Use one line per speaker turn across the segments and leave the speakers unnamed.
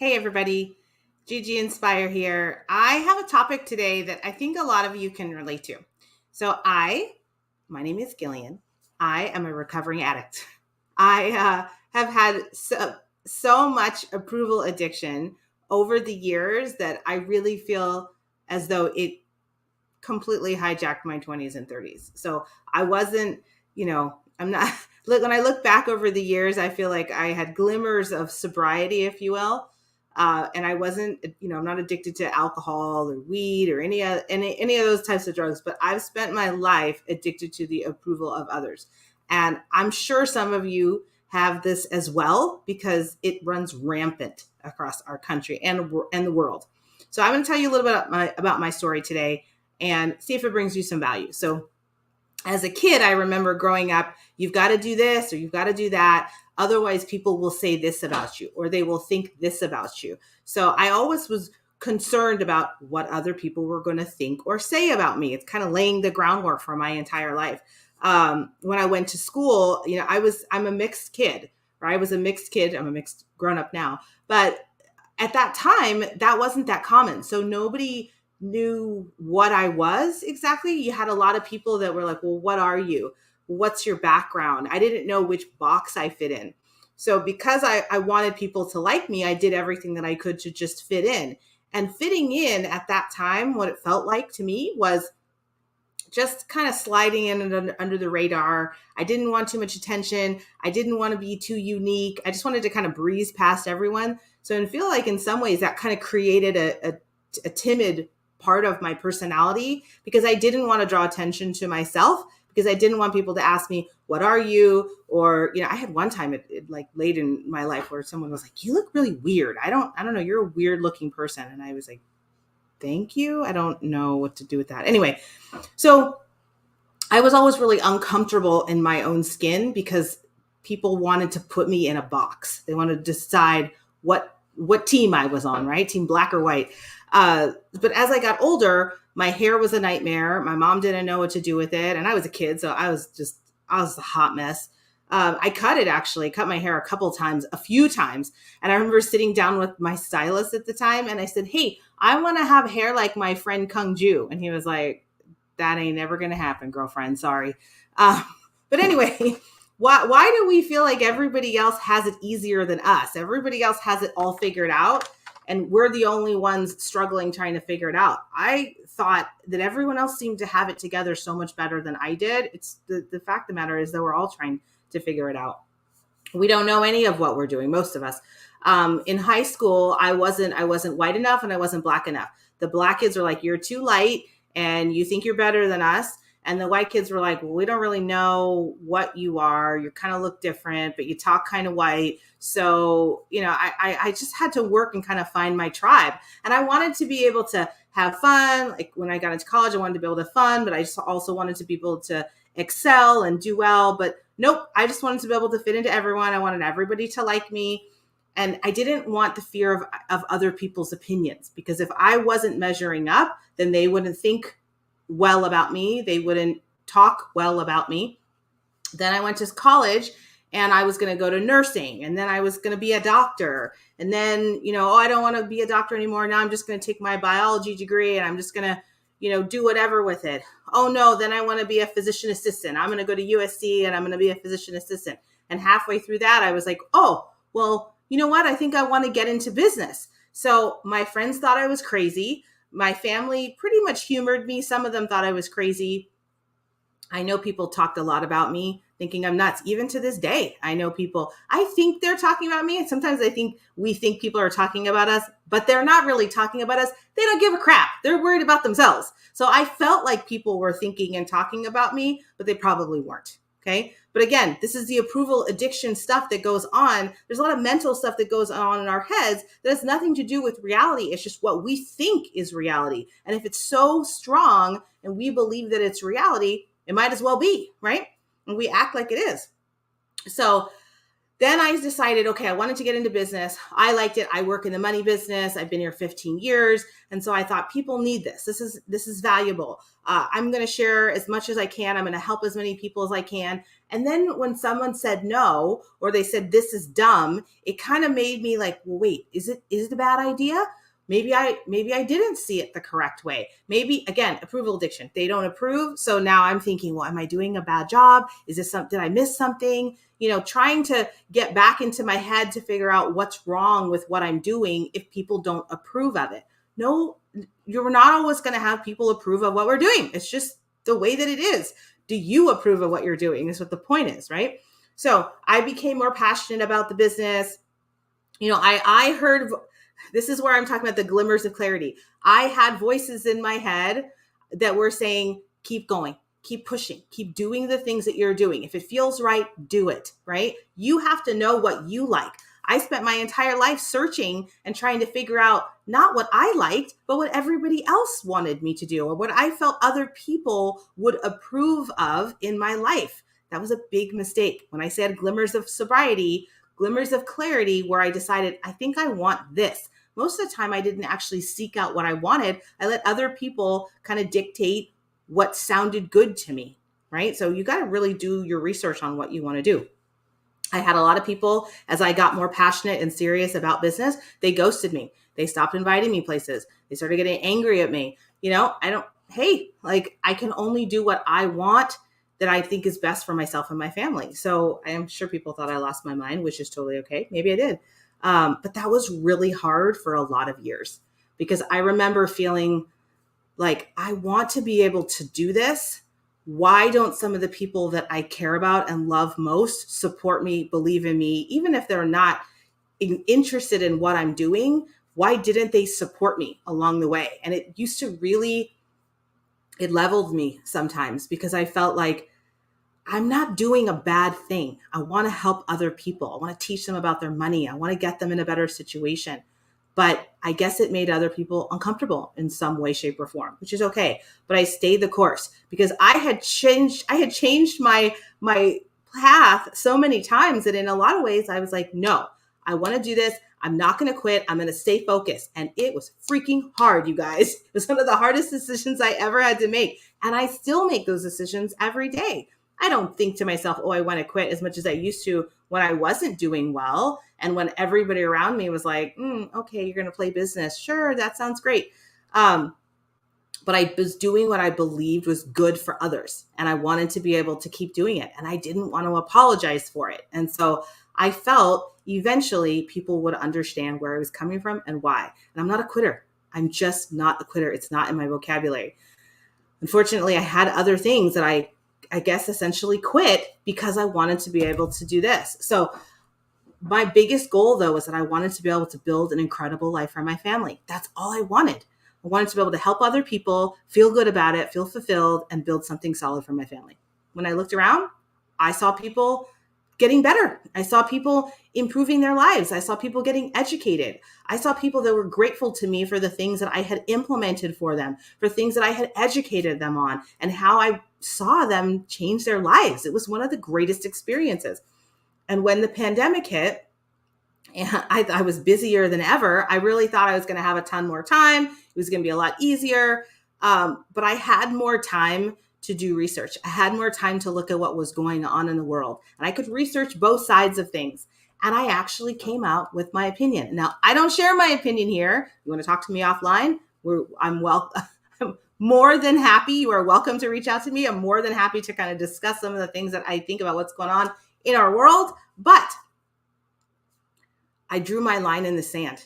Hey everybody, Gigi Inspire here. I have a topic today that I think a lot of you can relate to. My name is Gillian. I am a recovering addict. I have had so much approval addiction over the years that I really feel as though it completely hijacked my 20s and 30s. So I wasn't, I'm not, look, when I look back over the years, I feel like I had glimmers of sobriety, if you will. And I wasn't, I'm not addicted to alcohol or weed or any of those types of drugs, but I've spent my life addicted to the approval of others. And I'm sure some of you have this as well because it runs rampant across our country and the world. So I'm going to tell you a little bit about my story today and see if it brings you some value. So as a kid, I remember growing up, you've got to do this or you've got to do that. Otherwise, people will say this about you or they will think this about you. So I always was concerned about what other people were going to think or say about me. It's kind of laying the groundwork for my entire life. When I went to school, I'm a mixed kid, or I was a mixed kid. I'm a mixed grown up now. But at that time, that wasn't that common. So nobody knew what I was exactly. You had a lot of people that were like, well, what are you? What's your background? I didn't know which box I fit in. So because I wanted people to like me, I did everything that I could to just fit in. And fitting in at that time, what it felt like to me was just kind of sliding in under the radar. I didn't want too much attention. I didn't want to be too unique. I just wanted to kind of breeze past everyone. So I feel like in some ways that kind of created a timid part of my personality because I didn't want to draw attention to myself because I didn't want people to ask me, what are you? Or, I had one time like late in my life where someone was like, you look really weird. I don't know. You're a weird looking person. And I was like, thank you. I don't know what to do with that. Anyway, so I was always really uncomfortable in my own skin because people wanted to put me in a box. They wanted to decide what team I was on, right? Team black or white. But as I got older, my hair was a nightmare. My mom didn't know what to do with it. And I was a kid, so I was a hot mess. I cut my hair a few times. And I remember sitting down with my stylist at the time and I said, hey, I want to have hair like my friend Kung Ju. And he was like, that ain't never going to happen, girlfriend. Sorry. But anyway, why do we feel like everybody else has it easier than us? Everybody else has it all figured out. And we're the only ones struggling trying to figure it out. I thought that everyone else seemed to have it together so much better than I did. It's the fact of the matter is that we're all trying to figure it out. We don't know any of what we're doing, most of us. In high school, I wasn't white enough and I wasn't black enough. The black kids were like, you're too light and you think you're better than us. And the white kids were like, well, we don't really know what you are. You kind of look different, but you talk kind of white. So, I just had to work and kind of find my tribe. And I wanted to be able to have fun. Like when I got into college, I wanted to be able to have fun, but I just also wanted to be able to excel and do well. But nope, I just wanted to be able to fit into everyone. I wanted everybody to like me. And I didn't want the fear of other people's opinions, because if I wasn't measuring up, then they wouldn't think well about me. They wouldn't talk well about me. Then I went to college and I was going to go to nursing, and then I was going to be a doctor. And then, I don't want to be a doctor anymore. Now I'm just going to take my biology degree and I'm just going to, do whatever with it. Oh no, then I want to be a physician assistant. I'm going to go to USC and I'm going to be a physician assistant. And halfway through that, I was like, oh, well, you know what? I think I want to get into business. So my friends thought I was crazy. My family pretty much humored me. Some of them thought I was crazy. I know people talked a lot about me, thinking I'm nuts. Even to this day, I know people, I think they're talking about me. And sometimes I think we think people are talking about us, but they're not really talking about us. They don't give a crap. They're worried about themselves. So I felt like people were thinking and talking about me, but they probably weren't. Okay. But again, this is the approval addiction stuff that goes on. There's a lot of mental stuff that goes on in our heads that has nothing to do with reality. It's just what we think is reality. And if it's so strong and we believe that it's reality, it might as well be, right? And we act like it is. So Then I decided, okay, I wanted to get into business. I liked it. I work in the money business. I've been here 15 years. And so I thought people need this. This is valuable. I'm going to share as much as I can. I'm going to help as many people as I can. And then when someone said no, or they said, this is dumb, it kind of made me like, well, wait, is it a bad idea? Maybe I didn't see it the correct way. Maybe, again, approval addiction. They don't approve. So now I'm thinking, well, am I doing a bad job? Is this something, did I miss something? Trying to get back into my head to figure out what's wrong with what I'm doing if people don't approve of it. No, you're not always going to have people approve of what we're doing. It's just the way that it is. Do you approve of what you're doing? Is what the point is, right? So I became more passionate about the business. I heard, this is where I'm talking about the glimmers of clarity. I had voices in my head that were saying, keep going, keep pushing, keep doing the things that you're doing. If it feels right, do it, right? You have to know what you like. I spent my entire life searching and trying to figure out not what I liked, but what everybody else wanted me to do or what I felt other people would approve of in my life. That was a big mistake. When I said glimmers of sobriety, glimmers of clarity, where I decided, I think I want this. Most of the time, I didn't actually seek out what I wanted. I let other people kind of dictate what sounded good to me, right? So you got to really do your research on what you want to do. I had a lot of people, as I got more passionate and serious about business, they ghosted me. They stopped inviting me places. They started getting angry at me. I can only do what I want that I think is best for myself and my family. So I am sure people thought I lost my mind, which is totally okay. Maybe I did. But that was really hard for a lot of years because I remember feeling like, I want to be able to do this. Why don't some of the people that I care about and love most support me, believe in me, even if they're not interested in what I'm doing? Why didn't they support me along the way? And it used to really, it leveled me sometimes because I felt like I'm not doing a bad thing. I want to help other people. I want to teach them about their money. I want to get them in a better situation. But I guess it made other people uncomfortable in some way, shape, or form, which is okay. But I stayed the course because I had changed my path so many times that in a lot of ways I was like, no, I want to do this. I'm not going to quit. I'm going to stay focused. And it was freaking hard, you guys. It was one of the hardest decisions I ever had to make. And I still make those decisions every day. I don't think to myself, oh, I want to quit as much as I used to when I wasn't doing well. And when everybody around me was like, okay, you're going to play business. Sure, that sounds great. But I was doing what I believed was good for others. And I wanted to be able to keep doing it. And I didn't want to apologize for it. And so I felt eventually people would understand where I was coming from and why. And I'm not a quitter. I'm just not a quitter. It's not in my vocabulary. Unfortunately, I had other things that I guess essentially quit because I wanted to be able to do this. So my biggest goal though was that I wanted to be able to build an incredible life for my family. That's all I wanted. I wanted to be able to help other people, feel good about it, feel fulfilled, and build something solid for my family. When I looked around, I saw people getting better. I saw people improving their lives. I saw people getting educated. I saw people that were grateful to me for the things that I had implemented for them, for things that I had educated them on, and how I saw them change their lives. It was one of the greatest experiences. And when the pandemic hit, and I was busier than ever, I really thought I was going to have a ton more time. It was going to be a lot easier. But I had more time to do research. I had more time to look at what was going on in the world. And I could research both sides of things. And I actually came out with my opinion. Now, I don't share my opinion here. You want to talk to me offline? I'm more than happy. You are welcome to reach out to me. I'm more than happy to kind of discuss some of the things that I think about what's going on in our world. But I drew my line in the sand,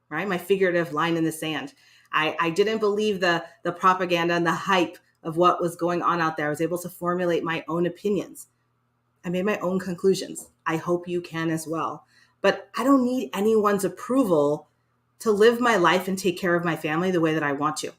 right? My figurative line in the sand. I didn't believe the propaganda and the hype of what was going on out there. I was able to formulate my own opinions. I made my own conclusions. I hope you can as well. But I don't need anyone's approval to live my life and take care of my family the way that I want to.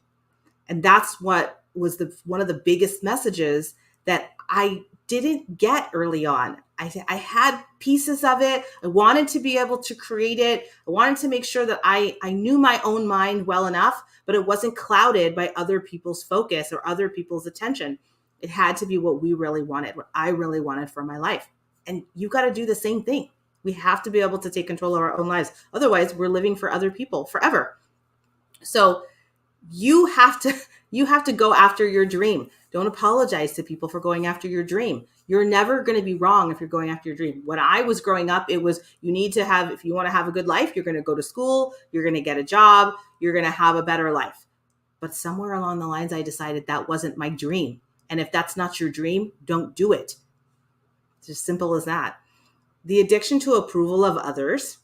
And that's what was one of the biggest messages that I didn't get early on. I had pieces of it. I wanted to be able to create it. I wanted to make sure that I knew my own mind well enough, but it wasn't clouded by other people's focus or other people's attention. It had to be what we really wanted, what I really wanted for my life. And you got to do the same thing. We have to be able to take control of our own lives. Otherwise, we're living for other people forever. So you have to go after your dream. Don't apologize to people for going after your dream. You're never going to be wrong if you're going after your dream. When I was growing up, it was, you need to have, if you want to have a good life, you're going to go to school, you're going to get a job, you're going to have a better life. But somewhere along the lines, I decided that wasn't my dream. And if that's not your dream, don't do it. It's as simple as that. The addiction to approval of others,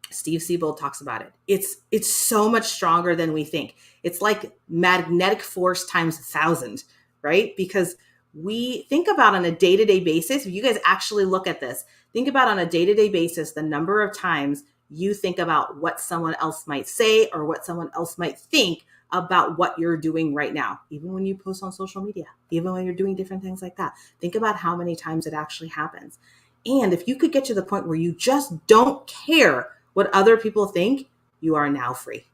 Steve Siebold talks about it. It's so much stronger than we think. It's like magnetic force times 1,000, right? Because we think about on a day-to-day basis, if you guys actually look at this, think about on a day-to-day basis, the number of times you think about what someone else might say or what someone else might think about what you're doing right now, even when you post on social media, even when you're doing different things like that. Think about how many times it actually happens. And if you could get to the point where you just don't care what other people think, you are now free.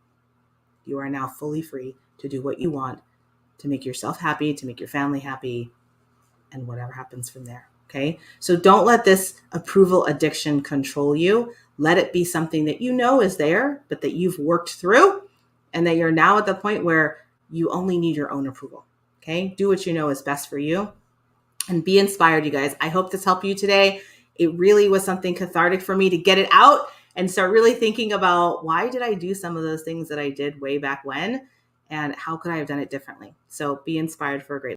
You are now fully free to do what you want, to make yourself happy, to make your family happy, and whatever happens from there. Okay. So don't let this approval addiction control you. Let it be something that you know is there, but that you've worked through, and that you're now at the point where you only need your own approval. Okay. Do what you know is best for you, and be inspired, you guys. I hope this helped you today. It really was something cathartic for me to get it out and start really thinking about, why did I do some of those things that I did way back when, and how could I have done it differently? So be inspired for a great